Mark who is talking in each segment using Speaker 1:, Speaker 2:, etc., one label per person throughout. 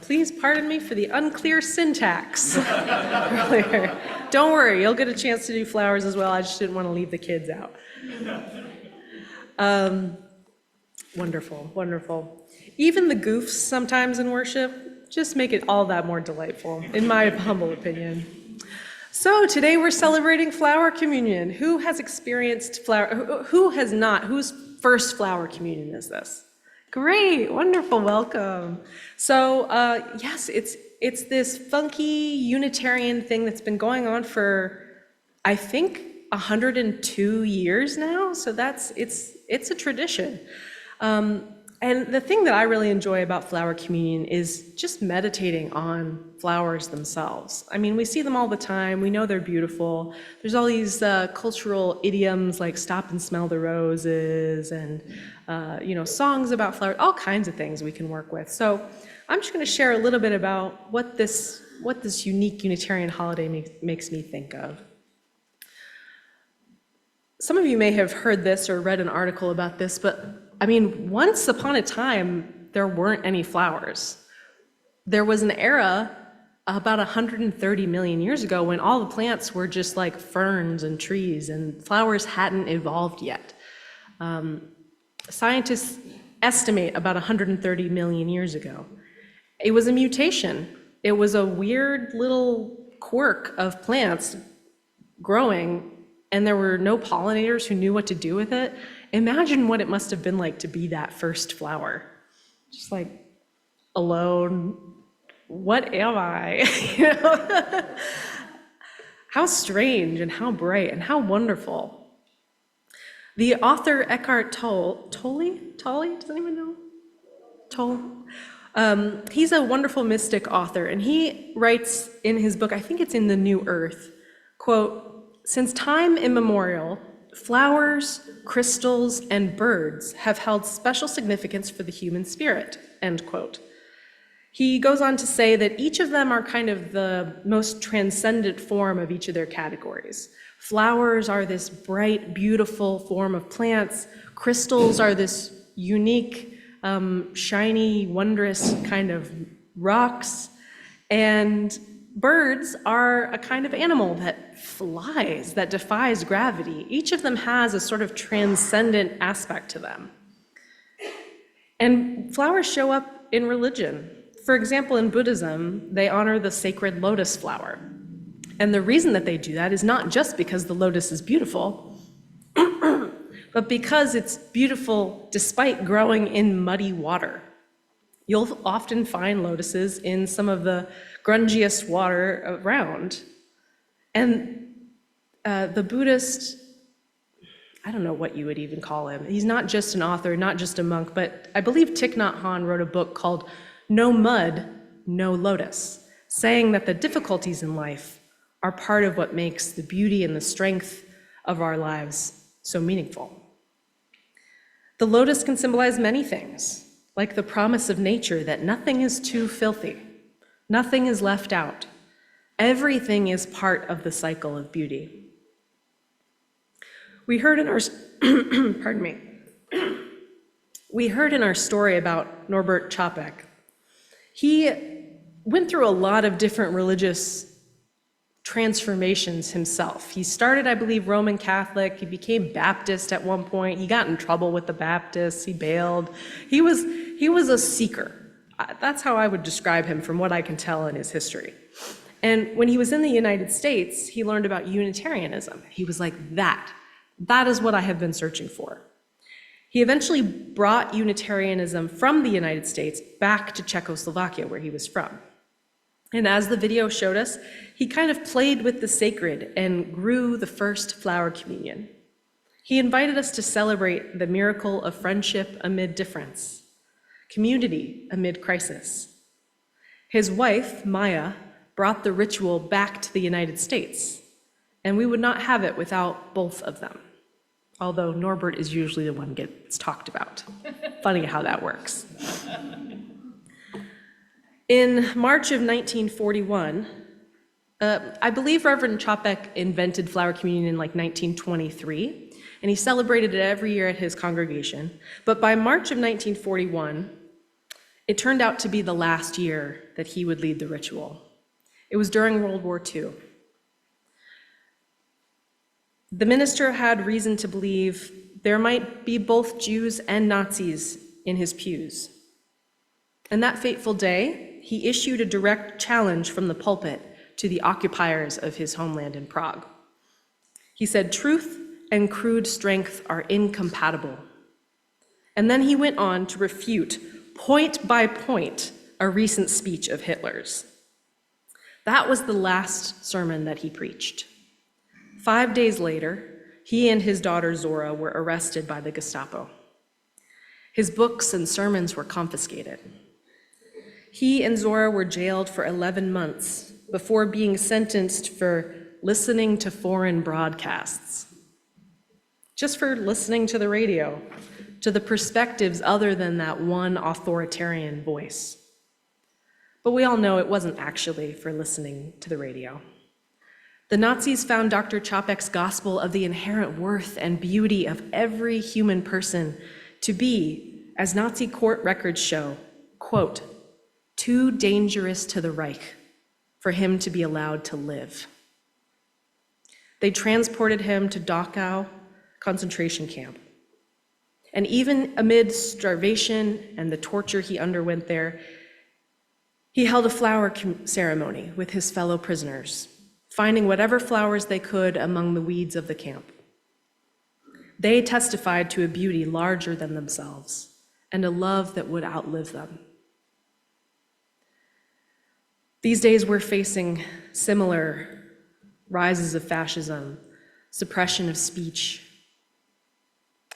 Speaker 1: Please pardon me for the unclear syntax earlier. Don't worry, you'll get a chance to do flowers as well. I just didn't want to leave the kids out. Wonderful, wonderful. Even the goofs sometimes in worship just make it all that more delightful, in my humble opinion. So today we're celebrating Flower Communion. Who has experienced flower, who has not? Whose first Flower Communion is this? Great, wonderful, welcome. So yes, it's this funky Unitarian thing that's been going on for, I think, 102 years now. So it's a tradition. And the thing that I really enjoy about Flower Communion is just meditating on flowers themselves. I mean, we see them all the time. We know they're beautiful. There's all these cultural idioms like stop and smell the roses and, songs about flowers, all kinds of things we can work with. So I'm just going to share a little bit about what this unique Unitarian holiday makes me think of. Some of you may have heard this or read an article about this, but I mean, once upon a time, there weren't any flowers. There was an era about 130 million years ago when all the plants were just like ferns and trees, and flowers hadn't evolved yet. Scientists estimate about 130 million years ago. It was a mutation. It was a weird little quirk of plants growing, and there were no pollinators who knew what to do with it. Imagine what it must have been like to be that first flower. Just like, alone, what am I? How strange and how bright and how wonderful. The author Eckhart Tolle, does anyone know? Tolle? He's a wonderful mystic author, and he writes in his book, I think it's in The New Earth, quote, "Since time immemorial, flowers, crystals, and birds have held special significance for the human spirit," end quote. He goes on to say that each of them are kind of the most transcendent form of each of their categories. Flowers are this bright, beautiful form of plants. Crystals are this unique, shiny, wondrous kind of rocks. And birds are a kind of animal that flies, that defies gravity. Each of them has a sort of transcendent aspect to them. And flowers show up in religion. For example, in Buddhism, they honor the sacred lotus flower. And the reason that they do that is not just because the lotus is beautiful, but because it's beautiful despite growing in muddy water. You'll often find lotuses in some of the grungiest water around. And the Buddhist, I don't know what you would even call him. He's not just an author, not just a monk, but I believe Thich Nhat Hanh wrote a book called No Mud, No Lotus, saying that the difficulties in life are part of what makes the beauty and the strength of our lives so meaningful. The lotus can symbolize many things, like the promise of nature that nothing is too filthy, nothing is left out. Everything is part of the cycle of beauty. We heard in our, pardon me, we heard in our story about Norbert Čapek. He went through a lot of different religious transformations himself. He started, I believe, Roman Catholic. He became Baptist at one point. He got in trouble with the Baptists. He bailed. He was a seeker. That's how I would describe him from what I can tell in his history. And when he was in the United States, he learned about Unitarianism. He was like, that is what I have been searching for. He eventually brought Unitarianism from the United States back to Czechoslovakia, where he was from. And as the video showed us, he kind of played with the sacred and grew the first Flower Communion. He invited us to celebrate the miracle of friendship amid difference, community amid crisis. His wife, Maya, brought the ritual back to the United States, and we would not have it without both of them. Although Norbert is usually the one gets talked about. Funny how that works. In March of 1941, I believe Reverend Čapek invented Flower Communion in like 1923, and he celebrated it every year at his congregation. But by March of 1941, It turned out to be the last year that he would lead the ritual. It was during World War II. The minister had reason to believe there might be both Jews and Nazis in his pews. And that fateful day, he issued a direct challenge from the pulpit to the occupiers of his homeland in Prague. He said, "Truth and crude strength are incompatible." And then he went on to refute, point by point, a recent speech of Hitler's. That was the last sermon that he preached. 5 days later, he and his daughter Zora were arrested by the Gestapo. His books and sermons were confiscated. He and Zora were jailed for 11 months before being sentenced for listening to foreign broadcasts. Just for listening to the radio, to the perspectives other than that one authoritarian voice. But we all know it wasn't actually for listening to the radio. The Nazis found Dr. Čapek's gospel of the inherent worth and beauty of every human person to be, as Nazi court records show, quote, "too dangerous to the Reich for him to be allowed to live." They transported him to Dachau concentration camp. And even amid starvation and the torture he underwent there, he held a flower ceremony with his fellow prisoners, finding whatever flowers they could among the weeds of the camp. They testified to a beauty larger than themselves and a love that would outlive them. These days we're facing similar rises of fascism, suppression of speech,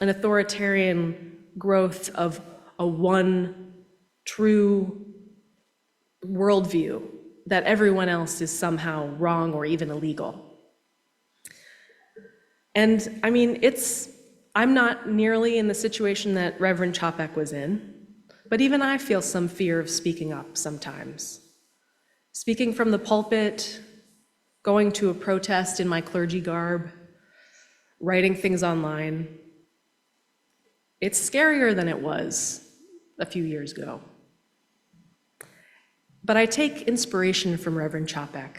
Speaker 1: an authoritarian growth of a one true worldview that everyone else is somehow wrong or even illegal. And I mean, I'm not nearly in the situation that Reverend Čapek was in, but even I feel some fear of speaking up sometimes. Speaking from the pulpit, going to a protest in my clergy garb, writing things online. It's scarier than it was a few years ago. But I take inspiration from Reverend Čapek,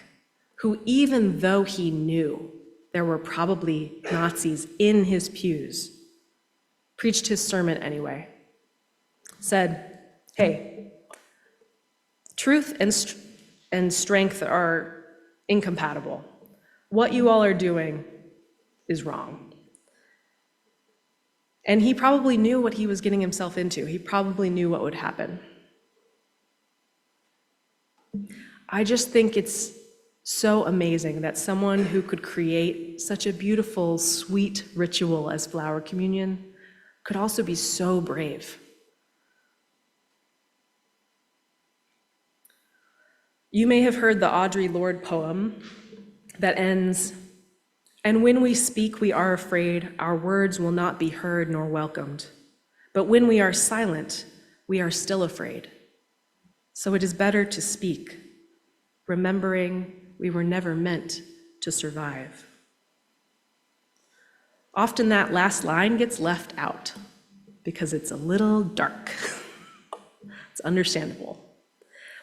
Speaker 1: who, even though he knew there were probably Nazis in his pews, preached his sermon anyway, said, "Hey, truth and strength are incompatible. What you all are doing is wrong." And he probably knew what he was getting himself into. He probably knew what would happen. I just think it's so amazing that someone who could create such a beautiful, sweet ritual as flower communion could also be so brave. You may have heard the Audre Lorde poem that ends, "And when we speak, we are afraid, our words will not be heard nor welcomed. But when we are silent, we are still afraid. So it is better to speak, remembering we were never meant to survive." Often that last line gets left out because it's a little dark. It's understandable.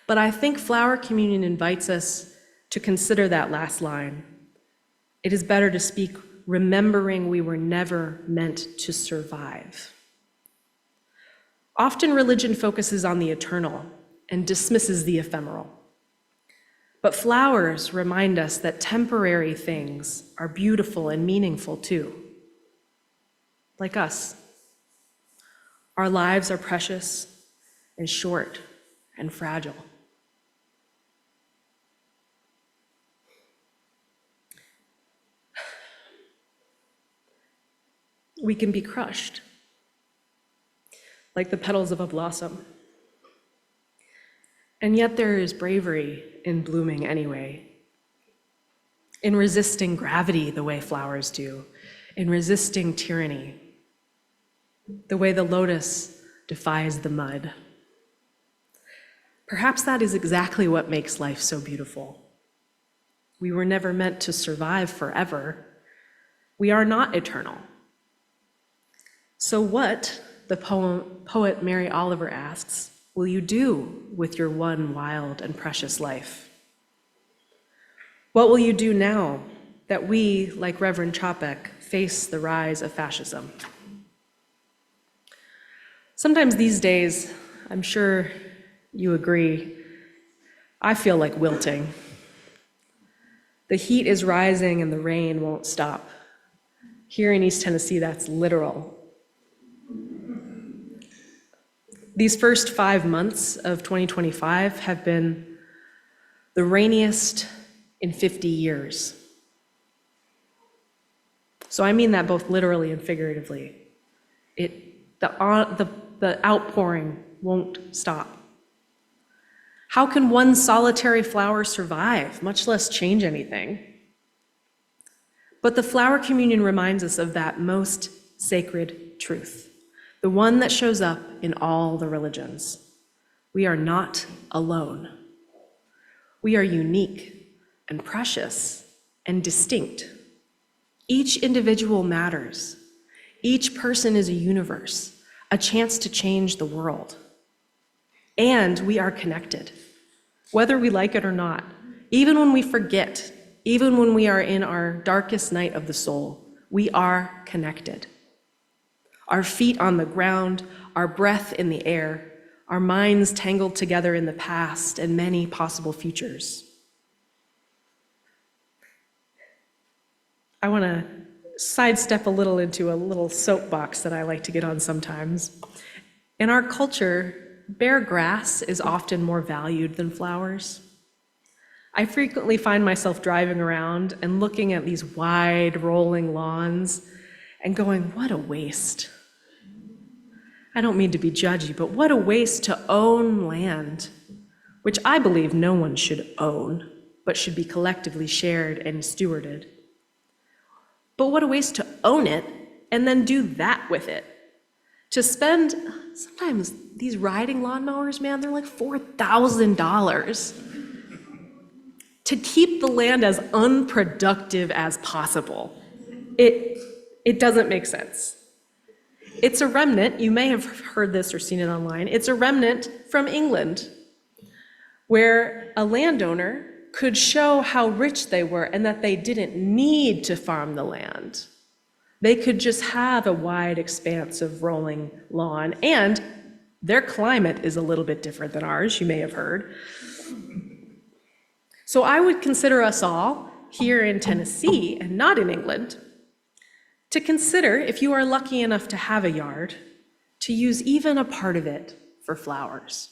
Speaker 1: But I think flower communion invites us to consider that last line. It is better to speak, remembering we were never meant to survive. Often religion focuses on the eternal and dismisses the ephemeral. But flowers remind us that temporary things are beautiful and meaningful too. Like us. Our lives are precious and short and fragile. We can be crushed, like the petals of a blossom. And yet there is bravery in blooming anyway, in resisting gravity the way flowers do, in resisting tyranny, the way the lotus defies the mud. Perhaps that is exactly what makes life so beautiful. We were never meant to survive forever. We are not eternal. So what, the poet Mary Oliver asks, will you do with your one wild and precious life? What will you do now that we, like Reverend Chapek, face the rise of fascism? Sometimes these days, I'm sure you agree, I feel like wilting. The heat is rising and the rain won't stop. Here in East Tennessee, that's literal. These first 5 months of 2025 have been the rainiest in 50 years. So I mean that both literally and figuratively. The outpouring won't stop. How can one solitary flower survive, much less change anything? But the flower communion reminds us of that most sacred truth, the one that shows up in all the religions. We are not alone. We are unique and precious and distinct. Each individual matters. Each person is a universe, a chance to change the world. And we are connected, whether we like it or not. Even when we forget, even when we are in our darkest night of the soul, we are connected. Our feet on the ground, our breath in the air, our minds tangled together in the past and many possible futures. I want to sidestep a little into a little soapbox that I like to get on sometimes. In our culture, bare grass is often more valued than flowers. I frequently find myself driving around and looking at these wide, rolling lawns and going, what a waste. I don't mean to be judgy, but what a waste to own land, which I believe no one should own, but should be collectively shared and stewarded. But what a waste to own it and then do that with it. To spend, sometimes these riding lawnmowers, man, they're like $4,000 to keep the land as unproductive as possible. It doesn't make sense. It's a remnant, you may have heard this or seen it online, it's a remnant from England, where a landowner could show how rich they were and that they didn't need to farm the land. They could just have a wide expanse of rolling lawn, and their climate is a little bit different than ours, you may have heard. So I would consider us all here in Tennessee and not in England to consider, if you are lucky enough to have a yard, to use even a part of it for flowers.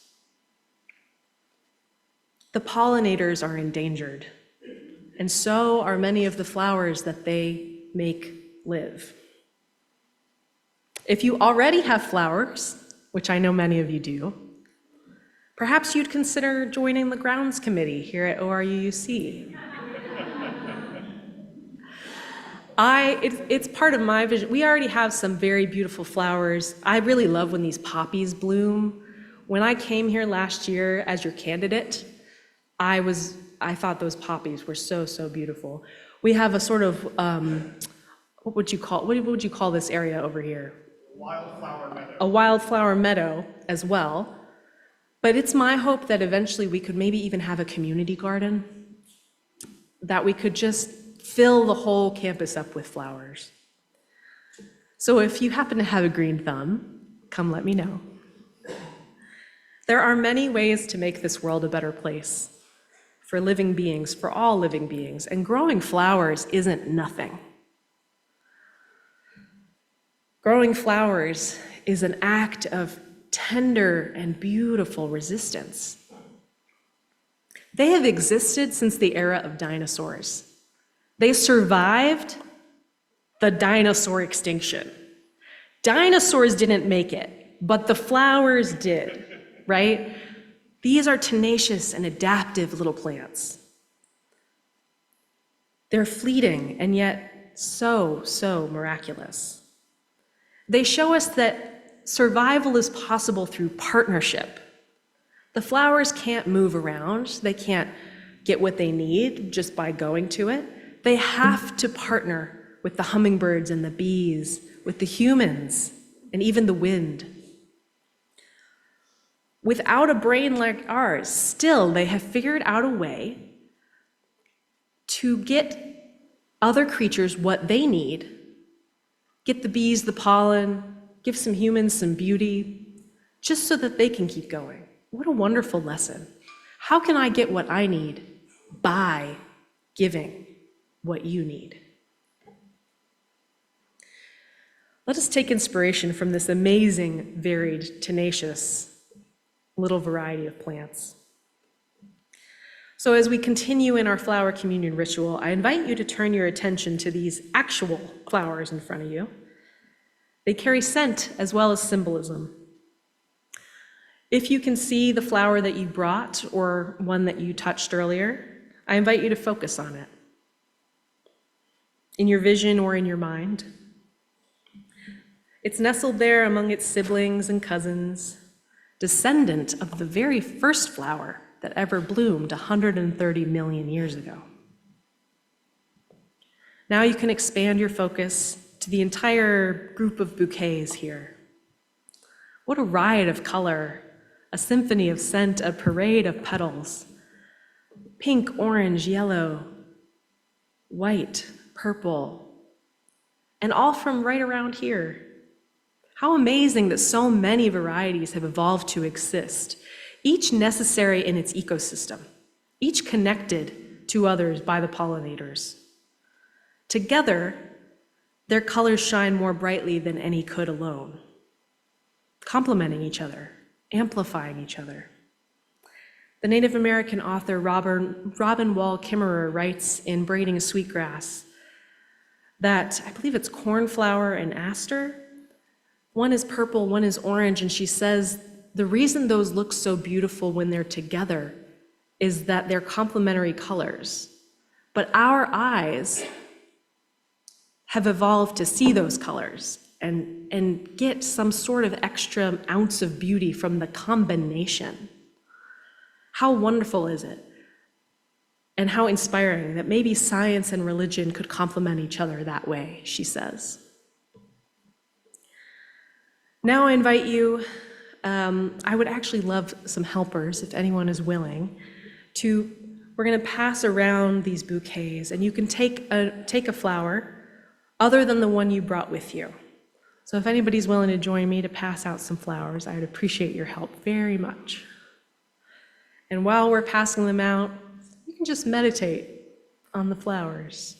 Speaker 1: The pollinators are endangered, and so are many of the flowers that they make live. If you already have flowers, which I know many of you do, perhaps you'd consider joining the grounds committee here at ORUUC. It's part of my vision. We already have some very beautiful flowers. I really love when these poppies bloom. When I came here last year as your candidate, I thought those poppies were so, so beautiful. We have a sort of, what would you call this area over here?
Speaker 2: Wildflower meadow.
Speaker 1: A wildflower meadow as well. But it's my hope that eventually we could maybe even have a community garden, that we could just fill the whole campus up with flowers. So if you happen to have a green thumb, come let me know. There are many ways to make this world a better place for living beings, for all living beings, and growing flowers isn't nothing. Growing flowers is an act of tender and beautiful resistance. They have existed since the era of dinosaurs. They survived the dinosaur extinction. Dinosaurs didn't make it, but the flowers did, right? These are tenacious and adaptive little plants. They're fleeting and yet so, so miraculous. They show us that survival is possible through partnership. The flowers can't move around. They can't get what they need just by going to it. They have to partner with the hummingbirds and the bees, with the humans, and even the wind. without a brain like ours, still they have figured out a way to get other creatures what they need, get the bees the pollen, give some humans some beauty, just so that they can keep going. What a wonderful lesson. How can I get what I need? By giving what you need. Let us take inspiration from this amazing, varied, tenacious little variety of plants. So as we continue in our flower communion ritual, I invite you to turn your attention to these actual flowers in front of you. They carry scent as well as symbolism. If you can see the flower that you brought or one that you touched earlier, I invite you to focus on it, in your vision or in your mind. It's nestled there among its siblings and cousins, descendant of the very first flower that ever bloomed 130 million years ago. Now you can expand your focus to the entire group of bouquets here. What a riot of color, a symphony of scent, a parade of petals. Pink, orange, yellow, white, purple, and all from right around here. How amazing that so many varieties have evolved to exist, each necessary in its ecosystem, each connected to others by the pollinators. Together, their colors shine more brightly than any could alone, complementing each other, amplifying each other. The Native American author Robin Wall Kimmerer writes in Braiding Sweetgrass that, I believe it's cornflower and aster, one is purple, one is orange, and she says the reason those look so beautiful when they're together is that they're complementary colors. But our eyes have evolved to see those colors and get some sort of extra ounce of beauty from the combination. How wonderful is it? And how inspiring that maybe science and religion could complement each other that way, she says. Now I invite you, I would actually love some helpers, if anyone is willing, we're gonna pass around these bouquets, and you can take a flower other than the one you brought with you. So if anybody's willing to join me to pass out some flowers, I would appreciate your help very much. And while we're passing them out, you can just meditate on the flowers.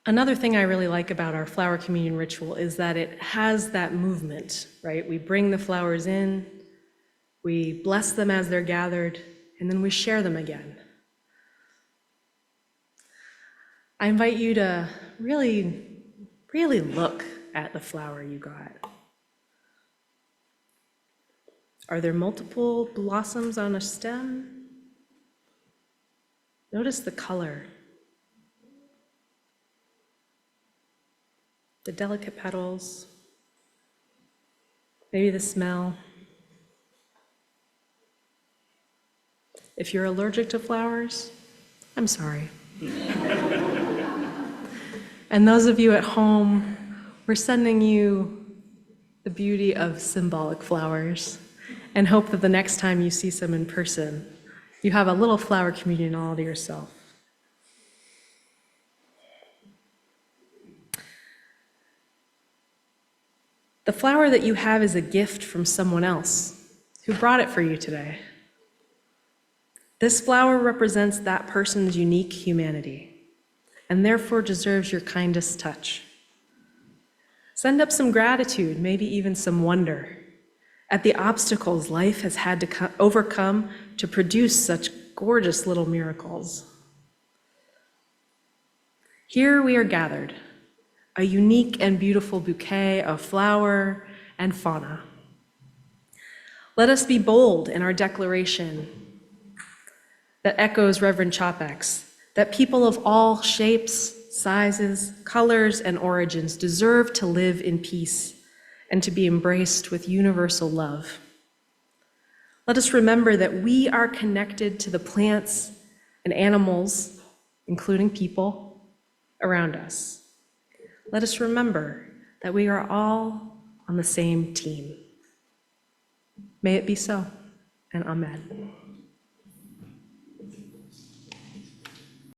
Speaker 1: Another thing I really like about our flower communion ritual is that it has that movement, right? We bring the flowers in, we bless them as they're gathered, and then we share them again. I invite you to really, really look at the flower you got. Are there multiple blossoms on a stem? Notice the color, the delicate petals, maybe the smell. If you're allergic to flowers, I'm sorry. And those of you at home, we're sending you the beauty of symbolic flowers and hope that the next time you see some in person, you have a little flower communion all to yourself. The flower that you have is a gift from someone else who brought it for you today. This flower represents that person's unique humanity and therefore deserves your kindest touch. Send up some gratitude, maybe even some wonder, at the obstacles life has had to overcome to produce such gorgeous little miracles. Here we are gathered, a unique and beautiful bouquet of flower and fauna. Let us be bold in our declaration that echoes Reverend Chopek's, that people of all shapes, sizes, colors, and origins deserve to live in peace and to be embraced with universal love. Let us remember that we are connected to the plants and animals, including people, around us. Let us remember that we are all on the same team. May it be so, and amen.